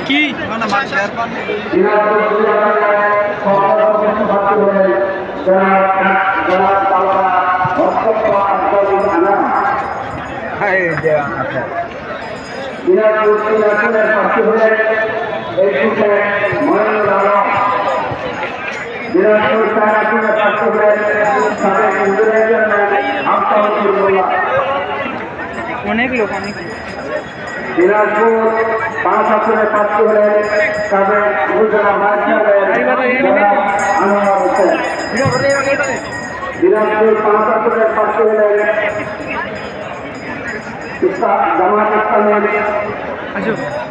কি অনেক লোক দিনাজপুর 5 আসনের প্রার্থী হলেন তাদের উপজেলা আনোয়ার হোসেন। দিনাজপুর 5 আসনের প্রার্থী হলেন জামাত ইসলামের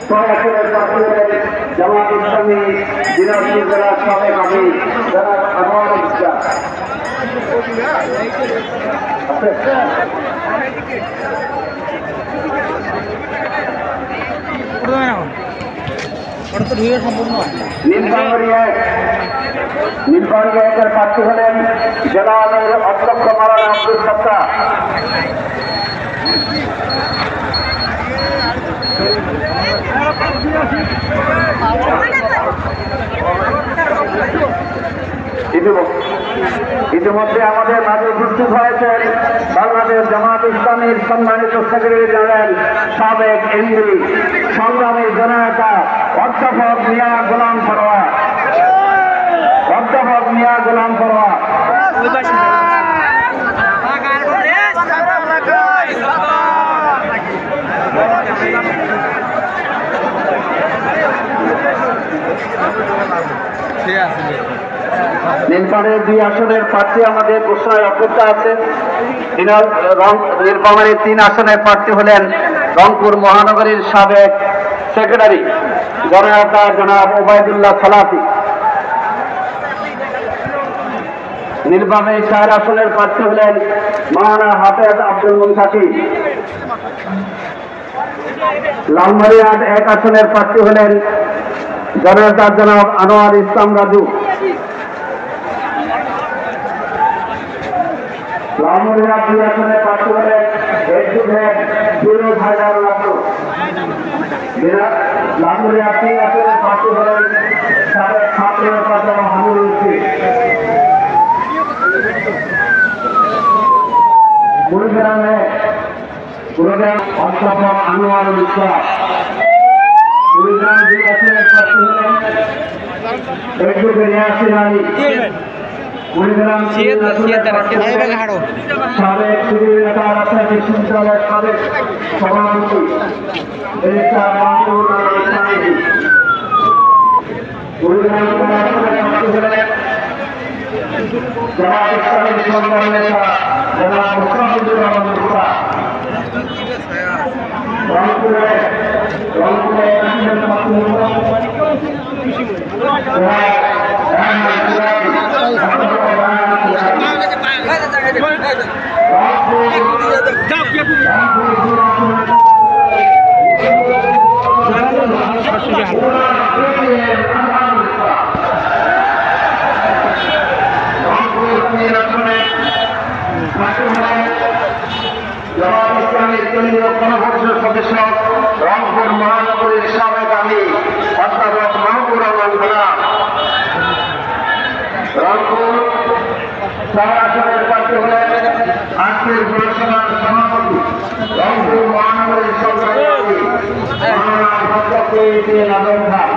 6 আসনের প্রার্থী হলেন জামাত ইসলামী দিনাজপুর জেলার সাবেক আমির জনাব আনোয়ার হোসেন। নীলফামারীর প্রার্থী হলেন জেলা আমির অধ্যক্ষ মাওলানা আব্দুল সত্তার। ইতিমধ্যে আমাদের মাঝে উপস্থিত হয়েছেন বাংলাদেশ জামাত ইসলামীর সম্মানিত সেক্রেটারি জেনারেল সাবেক এমপি সংগ্রামী জননেতা অধ্যাপক মিয়া গোলাম ফরোয়ার। অধ্যাপক মিয়া গোলাম ফরোয়ার নীলফামারীর 2 আসনের প্রার্থী আমাদের ঘোষণায় অপেক্ষা আছে। নীলফামারীর 3 আসনের প্রার্থী হলেন রংপুর মহানগরীর সাবেক সেক্রেটারি জনাব ওবায়দুল্লাহ সালাফি। নীলফামারীর 4 আসনের প্রার্থী হলেন মাওলানা হাফেজ আব্দুল মুনতাকির। লালমারিয়ার 1 আসনের প্রার্থী হলেন জনাব আনোয়ার ইসলাম রাজু। লালমারিয়ার 2 আসনের প্রার্থী হলেন লালমারিয়ার 3 আসনের প্রার্থী হলেন সাবেক ছাত্র নেতা হামিদুল হক। কুড়িগ্রামে অধ্যাপক আনোয়ার বিশ্বাস। কুড়িগ্রাম 2 আসনের প্রার্থী হলেন ইয়াসিন আলী। কুড়িগ্রাম সাবেক সিভিল নেতা রাজশাহী বিশ্ববিদ্যালয়ের সাবেক সভাপতি ব্যারিস্টার মাহমুদ আলী ইসলামী। কুড়িগ্রাম প্রার্থী হলেন জামাত ইসলামের সংগ্রামী নেতা জনাব মুস্তাফিজুর রহমান মুস্তা। রংপুরে জামাত ইসলামের কেন্দ্রীয় গণপরিষদ সদস্য রংপুর মহানগরীর সাবেক আমির অধ্যাপক মাহবুবুর রহমান গোলাম। রংপুর 4 আসনের প্রার্থী হলেন আজকের পৌরসভার সভাপতি রংপুর মহানগরীর সংগ্রামী মাওলানা অধ্যক্ষ নাজম খান।